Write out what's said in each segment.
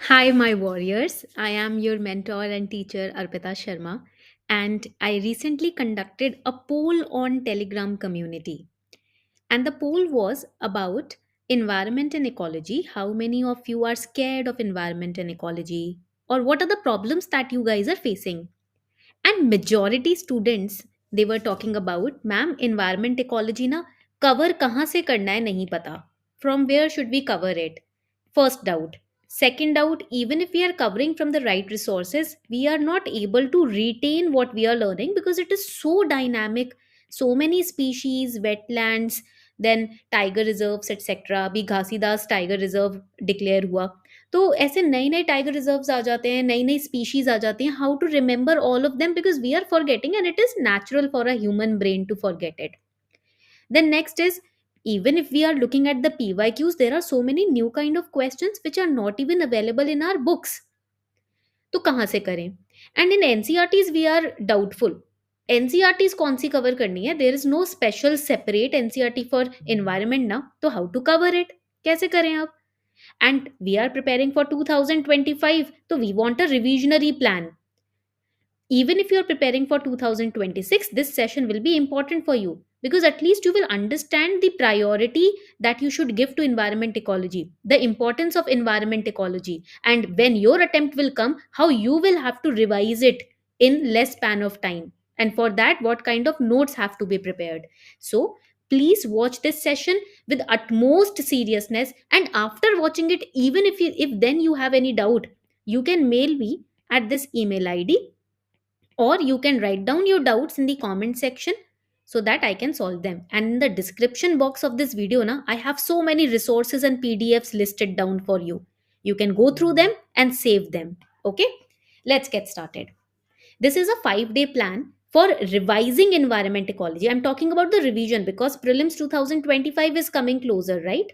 Hi, my warriors. I am your mentor and teacher, Arpita Sharma, and I recently conducted a poll on Telegram community. And the poll was about environment and ecology. How many of you are scared of environment and ecology? Or what are the problems that you guys are facing? And majority students, they were talking about, ma'am, environment ecology na cover kahan se karna hai nahi pata. From where should we cover it? First doubt. Second doubt, even if we are covering from the right resources, we are not able to retain what we are learning because it is so dynamic. So many species, wetlands, then tiger reserves, etc. Abhi Ghasidas Tiger Reserve declare हुआ. तो ऐसे नए नए tiger reserves आ जाते हैं, नई नई species आ जाती हैं. How to remember all of them, because we are forgetting and it is natural for a human brain to forget it. Then next is, even if we are looking at the PYQs, there are so many new kind of questions which are not even available in our books. तो कहाँ से करें? And in NCERTs we are doubtful. NCERTs कौन सी cover करनी है? There is no special separate NCERT for environment ना, तो हाउ टू कवर इट? कैसे करें आप? And we are preparing for 2025, so we want a revisionary plan. Even if you are preparing for 2026, this session will be important for you, because at least you will understand the priority that you should give to environment ecology, the importance of environment ecology, and when your attempt will come, how you will have to revise it in less span of time, and for that what kind of notes have to be prepared. So please watch this session with utmost seriousness, and after watching it, even if then you have any doubt, you can mail me at this email id, or you can write down your doubts in the comment section so that I can solve them. And in the description box of this video na, I have so many resources and PDFs listed down for you. You can go through them and save them. Okay, let's get started. This is a 5-day plan for revising environment ecology. I'm talking about the revision because prelims 2025 is coming closer, right?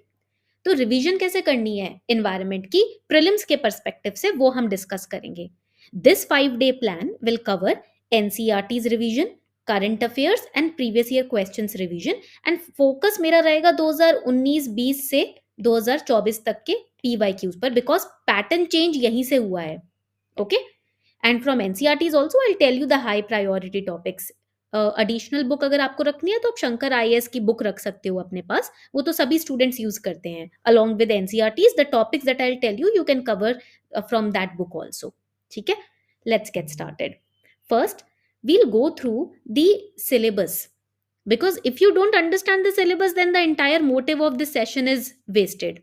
तो revision कैसे करनी है environment की prelims के perspective से, वो हम discuss करेंगे. This 5-day plan will cover NCERTs revision, current affairs and previous year questions revision. And focus मेरा रहेगा 2019-20 से 2024 तक के पीवाईक्यूज पर, बिकॉज पैटर्न चेंज यहीं से हुआ है. Okay, and from NCERTs also I tell you the high priority topics. Additional book अगर आपको रखनी है तो आप शंकर आईएएस की बुक रख सकते हो अपने पास, वो तो सभी स्टूडेंट्स यूज करते हैं. Along with NCERTs, the topics that I tell you, you can cover from that book also. ठीक है, let's get started. First, we'll go through the syllabus, because if you don't understand the syllabus, then the entire motive of this session is wasted.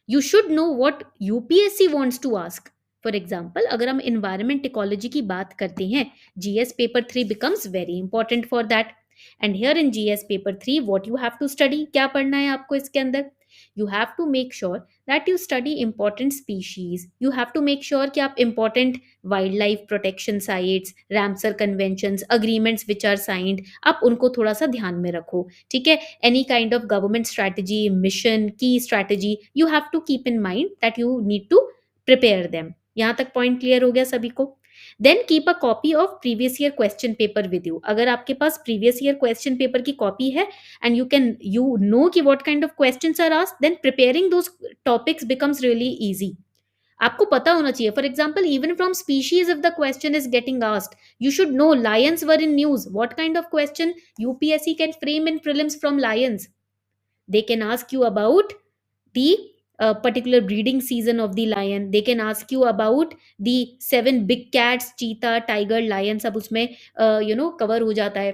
You should know what UPSC wants to ask. For example, अगर हम environment ecology की बात करते हैं, GS paper 3 becomes very important for that. And here in GS paper 3 what you have to study, क्या पढ़ना है आपको इसके अंदर? You have to make sure that you study important species. You have to make sure कि आप important wild life protection sites, Ramsar conventions, agreements which are signed, आप उनको थोड़ा सा ध्यान में रखो. ठीक है, any kind of government strategy, mission, की strategy, you have to keep in mind that you need to prepare them. यहां तक पॉइंट क्लियर हो गया सभी को? Then keep a copy of previous year question paper with you. अगर आपके पास प्रीवियस ईयर क्वेश्चन पेपर की कॉपी है एंड यू नो कि what kind of questions are asked, then preparing those topics becomes really easy. आपको पता होना चाहिए. For example, even from species if the question is getting asked, you should know Lions were in news. What kind of question UPSC can frame in prelims from Lions? They can ask you about the particular breeding season of the lion. They can ask you about the 7 big cats, cheetah, tiger, lion, सब उसमें cover हो जाता है.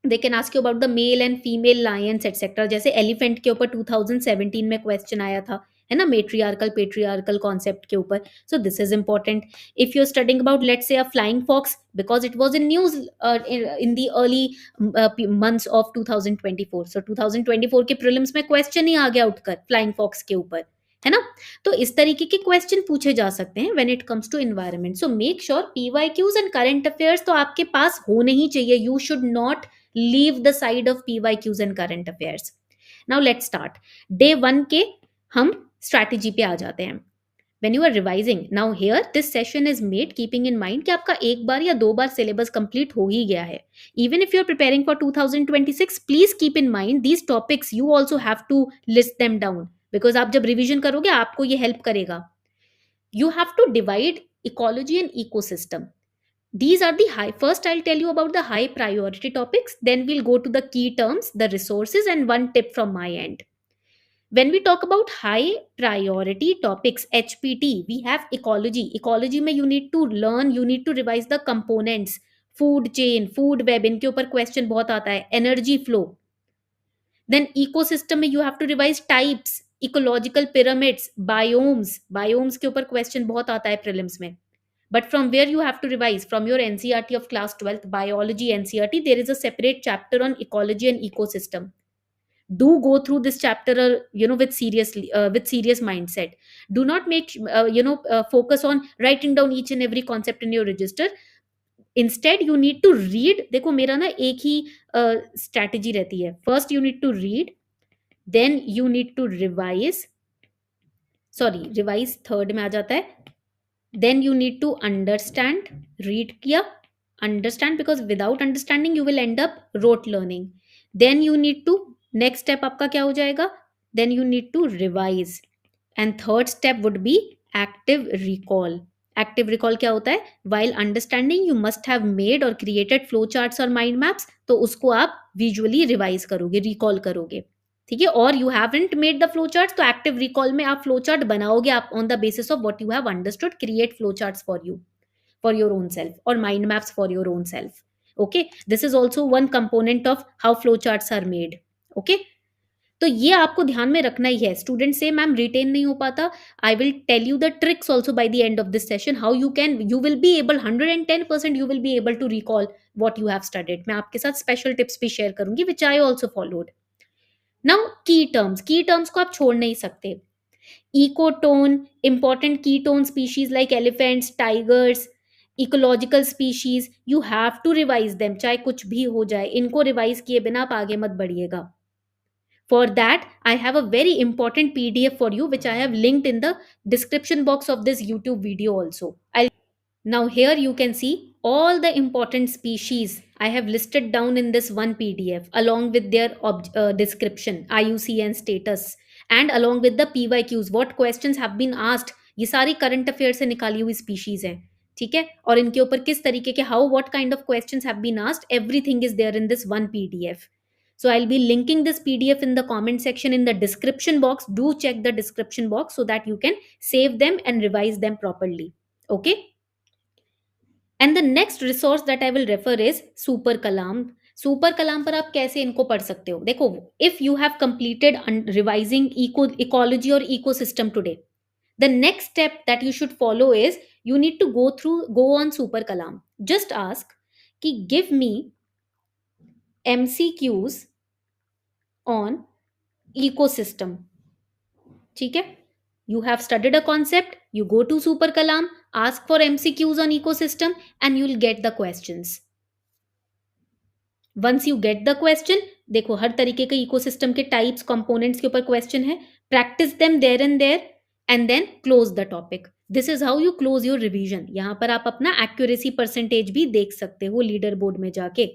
They can ask you about the male and female lions, etc. जैसे elephant के ऊपर 2017 में question आया था, है ना, matriarchal patriarchal concept के ऊपर. So this is important. If you're studying about, let's say, a flying fox, because it was in news in the early months of 2024. So 2024 के prelims में question ही आ गया उठकर flying fox के ऊपर, है ना. तो इस तरीके के क्वेश्चन पूछे जा सकते हैं when it comes to environment. So make sure PYQs and current affairs तो आपके पास होने ही चाहिए. You should not leave the side of PYQs and current affairs. Now let's start. Day 1 के हम स्ट्रैटेजी पे आ जाते हैं. when you are revising, now here this session is made keeping in mind कि आपका एक बार या दो बार सिलेबस कंप्लीट हो ही गया है. even if you are preparing for 2026, please keep in mind these topics. You also have to list them down, because आप जब रिवीजन करोगे आपको ये हेल्प करेगा. You have to divide ecology and ecosystem. These are the high. First, I'll tell you about the high priority topics, then we'll go to the key terms, the resources, and one tip from my end. When we talk about high priority topics, HPT, we have ecology. Ecology में you need to learn, you need to revise the components, food chain, food web, इनके ऊपर question बहुत आता है, energy flow. Then ecosystem में you have to revise types, ecological pyramids, biomes. Biomes के ऊपर question बहुत आता है प्रीलिम्स में. But from where you have to revise? From your NCRT of class 12th, biology NCRT, there is a separate chapter on ecology and ecosystem. Do go through this chapter, with serious mindset. Do not make focus on writing down each and every concept in your register. Instead you need to read. देखो मेरा ना एक ही strategy रहती है. First you need to read, then you need to revise. Sorry, revise third में आ जाता है. Then you need to understand. Read किया, understand, because without understanding you will end up rote learning. Then you need to, next step आपका क्या हो जाएगा? Then you need to revise. And third step would be active recall. Active recall क्या होता है? While understanding you must have made और created flow charts और mind maps, तो उसको आप विजुअली रिवाइज करोगे, रिकॉल करोगे. ठीक है. और you haven't made the flow charts, तो एक्टिव रिकॉल में आप फ्लो चार्ट बनाओगे, आप on the basis of what you have understood create flow charts for you, for your own self, और mind maps for your own self. Okay, this is also one component of how flow charts are made. Okay, तो ये आपको ध्यान में रखना ही है. Student से ma'am retain नहीं हो पाता, I will tell you the tricks also by the end of this session, how you will be able 110% you will be able to recall what you have studied. मैं आपके साथ special tips भी share करूंगी which I also followed. Now key terms, key terms को आप छोड़ नहीं सकते. Ecotone, important keystone species like elephants, tigers, ecological species, you have to revise them. चाहे कुछ भी हो जाए, इनको रिवाइज किए बिना आप आगे मत बढ़िएगा. For that, I have a very important PDF for you, which I have linked in the description box of this YouTube video also. Now here you can see all the important species I have listed down in this one PDF along with their description, IUCN status, and along with the PYQs, what questions have been asked. ये सारी current affair से निकाली हुई species है. ठीक है, और इनके ऊपर किस तरीके के, how what kind of questions have been asked, everything is there in this one PDF. So I'll be linking this PDF in the comment section in the description box. Do check the description box so that you can save them and revise them properly. Okay. And the next resource that I will refer is Super Kalam. Super Kalam पर आप कैसे इनको पढ़ सकते हो? देखो, if you have completed revising ecology or ecosystem today, the next step that you should follow is you need to go on Super Kalam. Just ask कि give me MCQs on ecosystem. ठीक है, you have studied a concept, you go to Super Kalam, ask for MCQs on ecosystem, and you'll get the questions. Once you get the question, देखो हर तरीके के ecosystem के types, components के ऊपर question है. Practice them there and there and then close the topic. This is how you close your revision. यहां पर आप अपना एक्यूरेसी परसेंटेज भी देख सकते हो लीडर बोर्ड में जाके.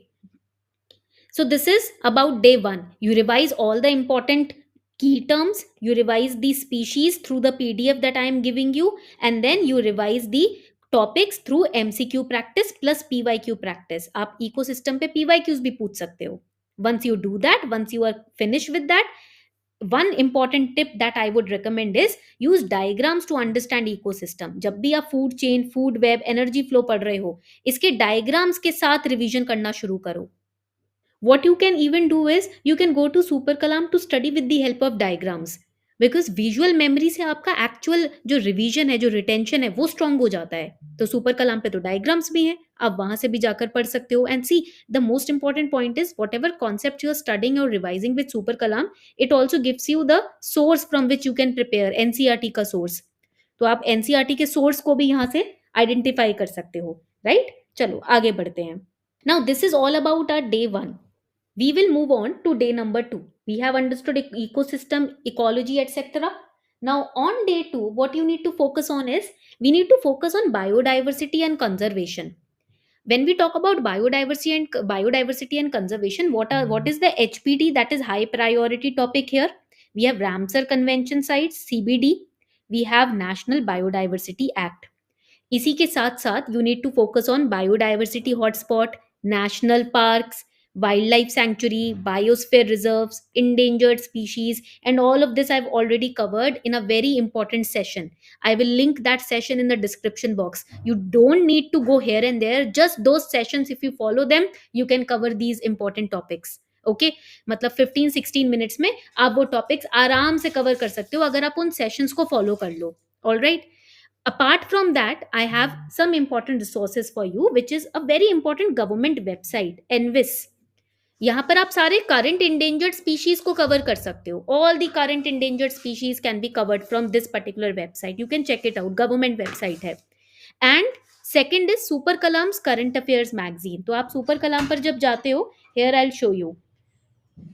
So this is about day 1. You revise all the important key terms, you revise the species through the PDF that I am giving you, and then you revise the topics through MCQ practice plus PYQ practice. आप ecosystem पे PYQs भी पूछ सकते हो. Once you do that, once you are finished with that, one important tip that I would recommend is use diagrams to understand ecosystem. जब भी आप food chain, food web, energy flow पढ़ रहे हो, इसके diagrams के साथ revision करना शुरू करो. What you can even do is you can go to Super Kalam to study with the help of diagrams, because visual memory से आपका actual जो revision है, जो retention है, वो strong हो जाता है. तो Super Kalam पे तो diagrams भी हैं, आप वहां से भी जाकर पढ़ सकते हो. And see, the most important point is whatever concept you are studying or revising with Super Kalam, it also gives you the source from which you can prepare. NCRT का source, तो आप NCRT के source को भी यहाँ से identify कर सकते हो. Right? चलो आगे बढ़ते हैं. Now this is all about our day 1. We will move on to day number 2. We have understood ecosystem, ecology, etc. Now on day 2, what you need to focus on is, we need to focus on biodiversity and conservation. When we talk about biodiversity and conservation, what is the HPT, that is high priority topic here? We have Ramsar Convention Sites, CBD. we have National Biodiversity Act. इसी के साथ साथ you need to focus on biodiversity hotspot, national parks, wildlife sanctuary, biosphere reserves, endangered species, and all of this I've already covered in a very important session. I will link that session in the description box. You don't need to go here and there, just those sessions, if you follow them, you can cover these important topics. Okay मतलब 15-16 minutes में आप वो topics आराम से cover कर सकते हो अगर आप उन सेशंस को फॉलो कर लो. All right. Apart from that, I have some important resources for you, which is a very important government website, Envis. यहाँ पर आप सारे current endangered species को cover कर सकते हो. All the current endangered species can be covered from this particular website. You can check it out. Government website है. And second is Super Kalam's Current Affairs magazine. तो आप Super Kalam पर जब जाते हो, here I'll show you.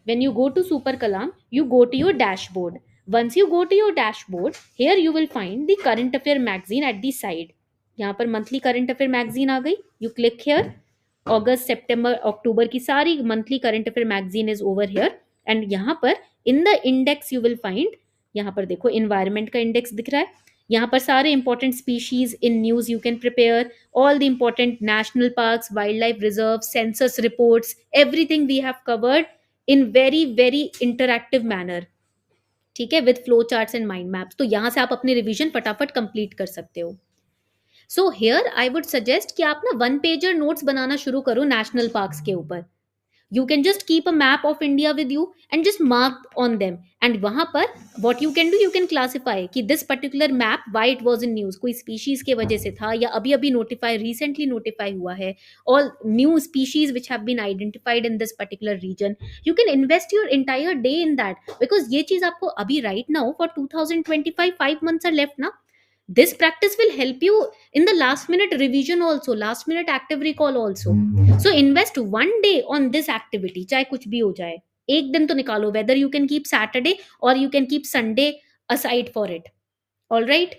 When you go to Super Kalam, you go to your dashboard. Once you go to your dashboard, here you will find the current affair magazine at the side. यहाँ पर monthly current affair magazine आ गई. You click here. अगस्त सितंबर अक्टूबर की सारी monthly current affair magazine is over here. And यहाँ पर in the index you will find, यहाँ पर देखो इन्वायरमेंट का इंडेक्स दिख रहा है. यहाँ पर सारे important species in news you can prepare, all the important national parks, wildlife reserve, census reports, everything we have covered in very very interactive manner. ठीक है, with flow charts and mind maps. तो यहाँ से आप अपनी revision फटाफट complete कर सकते हो. So here I would suggest कि आप ना 1 पेजर नोट्स बनाना शुरू करो नेशनल पार्क्स के ऊपर. You can just keep a map of India with you and just mark on them. And वहां पर what you can do, you can classify कि this particular map why it was in news, कोई species के वजह से था या अभी अभी recently notify हुआ है. All new species which have been identified in this particular region, you can invest your entire day in that, because ये चीज आपको अभी right now for 2025 5 months are left ना. This practice will help you in the last minute revision also, last minute active recall also. So invest 1 day on this activity, चाहे कुछ भी हो जाए. एक दिन तो निकालो, whether you can keep Saturday or you can keep Sunday aside for it. All right.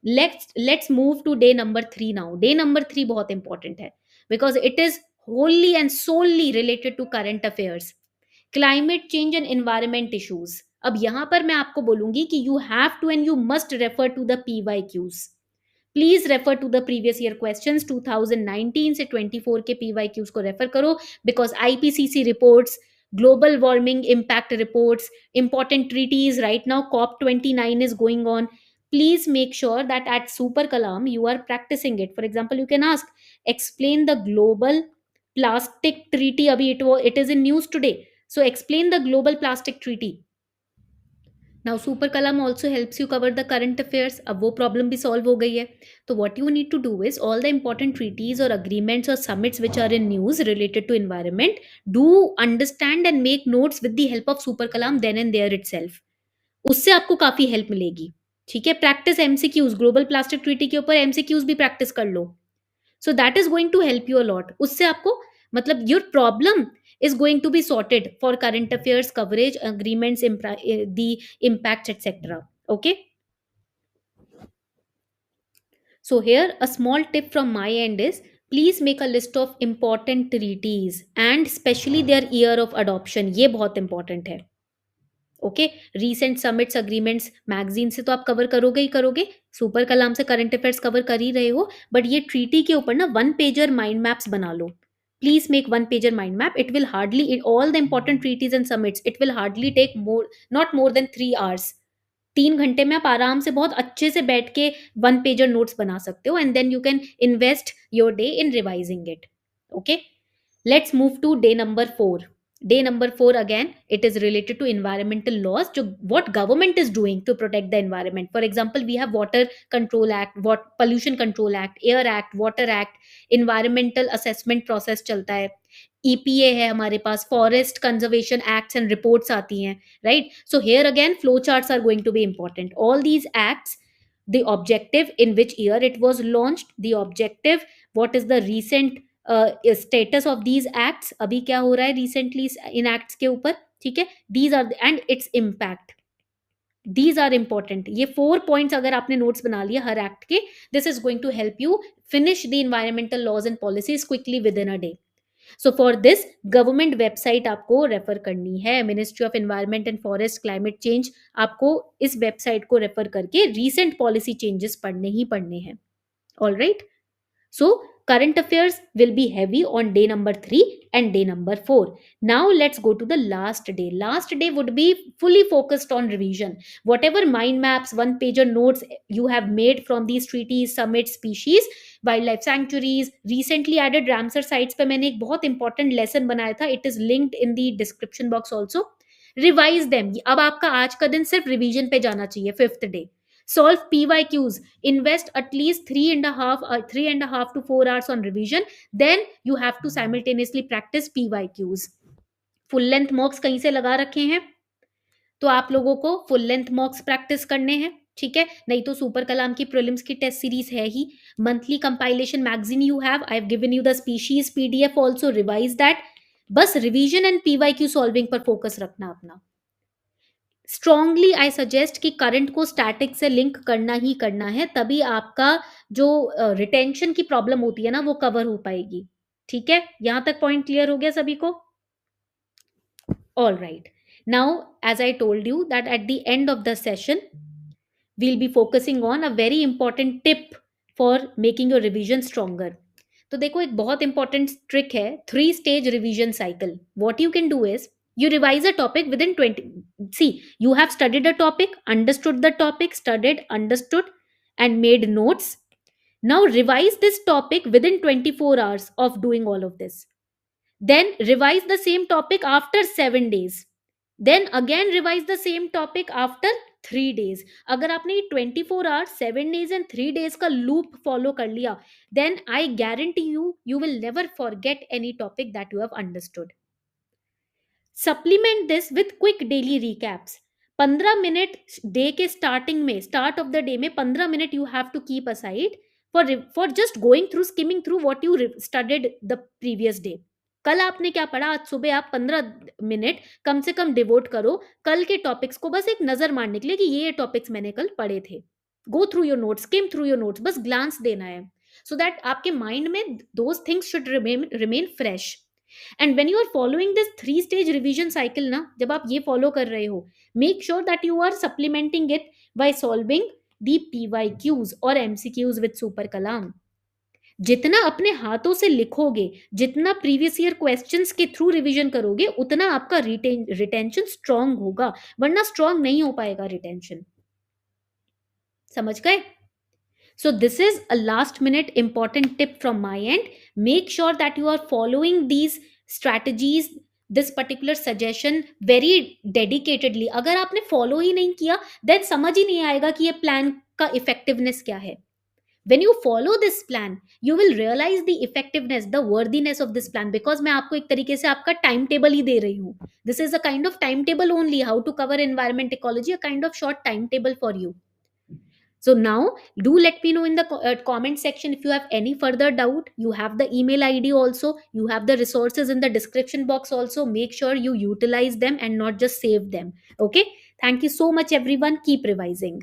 Let's move to day number 3 now. Day number 3 बहुत important है because it is wholly and solely related to current affairs. Climate change and environment issues. अब यहां पर मैं आपको बोलूंगी कि you have to and you must refer to the PYQs. Please refer to the previous year questions. 2019 से 24 के PYQs को रेफर करो, because IPCC reports, global warming impact reports, important treaties, right now COP29 is going on. Please make sure that at Super Kalam you are practicing it. For example, you can ask, explain the global plastic treaty. Abhi it is in news today. So explain the global plastic treaty. Now Super Kalam also helps you cover the current affairs. अब वो problem भी solve हो गई है. तो what you need to do is all the important treaties or agreements or summits which are in news related to environment, do understand and make notes with the help of Super Kalam then and there itself. उससे आपको काफी help मिलेगी. ठीक है, practice MCQs, global plastic treaty के ऊपर MCQs भी practice कर लो. So that is going to help you a lot. उससे आपको मतलब your problem is going to be sorted for current affairs coverage, agreements, the impacts, etc. Okay. So here a small tip from my end is, please make a list of important treaties and especially their year of adoption. ये बहुत important है. Okay, recent summits, agreements magazine से तो आप cover करोगे ही करोगे, super कलाम से current affairs cover कर ही रहे हो, बट ये ट्रीटी के ऊपर ना 1 पेजर माइंड मैप्स बना लो. Please make 1 pager mind map. It will hardly, in all the important treaties and summits, it will hardly take more, not more than 3 hours. 3 घंटे में आप आराम से बहुत अच्छे से बैठ के 1 पेजर नोट्स बना सकते हो, and then you can invest your day in revising it. Okay, let's move to day number 4. Day number 4 again, it is related to environmental laws. जो what government is doing to protect the environment. For example, we have Water Control Act, what Pollution Control Act, Air Act, Water Act, Environmental Assessment Process चलता है, EPA है हमारे पास, Forest Conservation Acts and Reports आती हैं, right? So here again, flow charts are going to be important. All these acts, the objective, in which year it was launched, the objective, what is the recent status of these acts, अभी क्या हो रहा है recently in acts के ऊपर. ठीक है, these are and its impact, these are important. ये 4 पॉइंट्स अगर आपने नोट्स बना लिया हर एक्ट के, this is going to help you finish the environmental laws and policies quickly within a day. So for this government website आपको रेफर करनी है, ministry of environment and forest climate change. आपको इस वेबसाइट को refer करके recent policy changes पढ़ने ही पढ़ने हैं। All right. So, current affairs will be heavy on day number 3 and day number 4. Now, let's go to the last day. Last day would be fully focused on revision. Whatever mind maps, one pager notes you have made from these treaties, summits, species, wildlife sanctuaries, recently added Ramsar sites पे मैंने एक बहुत important lesson बनाया था. It is linked in the description box also. Revise them. अब आपका आज का दिन सिर्फ revision पे जाना चाहिए, 5th day. Solve PYQs. Invest at least 3.5 to 4 hours on revision. Then you have to simultaneously practice PYQs. Full length मॉक्स कहीं से लगा रखे हैं, तो आप लोगों को फुल लेंथ मॉक्स प्रैक्टिस करने हैं, ठीक है। नहीं तो सुपर कलाम की प्रीलिम्स की टेस्ट सीरीज है ही। Monthly compilation magazine you have, I have given you the species PDF also, revise that. बस रिवीजन एंड पीवाईक्यू सॉल्विंग पर फोकस रखना अपना। स्ट्रांगली आई सजेस्ट कि करंट को स्टैटिक से लिंक करना ही करना है, तभी आपका जो रिटेंशन की प्रॉब्लम होती है ना वो कवर हो पाएगी, ठीक है। यहां तक पॉइंट क्लियर हो गया सभी को? All right. Now as I told you that at the end of the session we'll be focusing on a very important tip for making your revision stronger. तो देखो एक बहुत इंपॉर्टेंट ट्रिक है, 3 stage revision cycle. What you can do is you revise a topic within 20. See, you have studied a topic, understood the topic, studied, understood, and made notes. Now revise this topic within 24 hours of doing all of this. Then revise the same topic after 7 days. Then again revise the same topic after 3 days. अगर आपने 24 hours, 7 days and 3 days का loop follow कर लिया, then I guarantee you will never forget any topic that you have understood. Supplement this with quick daily recaps. 15 minute day के starting में, start of the day में 15 minute you have to keep aside for just going through, skimming through what you studied the previous day. कल आपने क्या पढ़ा, आज सुबह आप 15 मिनट कम से कम डिवोट करो कल के टॉपिक्स को, बस एक नजर मारने के लिए कि ये टॉपिक्स मैंने कल पढ़े थे. Go through your notes, skim through your notes, बस ग्लांस देना है, सो दैट आपके माइंड में those things should remain fresh. And when you are following this 3 stage revision cycle ना, जब आप ये फॉलो कर रहे हो, make sure that you are supplementing it by solving the PYQs और एमसीक्यूज विद सुपर कलाम. जितना अपने हाथों से लिखोगे, जितना प्रीवियस ईयर क्वेश्चंस के थ्रू रिवीजन करोगे, उतना आपका रिटेंशन स्ट्रांग होगा, वरना स्ट्रांग नहीं हो पाएगा रिटेंशन. समझ गए? So this is a last minute important tip from my end. Make sure that you are following these strategies, this particular suggestion very dedicatedly. अगर आपने follow ही नहीं किया, then समझ ही नहीं आएगा कि ये plan का effectiveness क्या है. When you follow this plan, you will realize the effectiveness, the worthiness of this plan, because मैं आपको एक तरीके से आपका टाइम टेबल ही दे रही हूँ. This is a kind of timetable only, how to cover environment ecology, a kind of short timetable for you. So now do let me know in the comment section if you have any further doubt. You have the email ID also, you have the resources in the description box also. Make sure you utilize them and not just save them. Okay, thank you so much everyone, keep revising.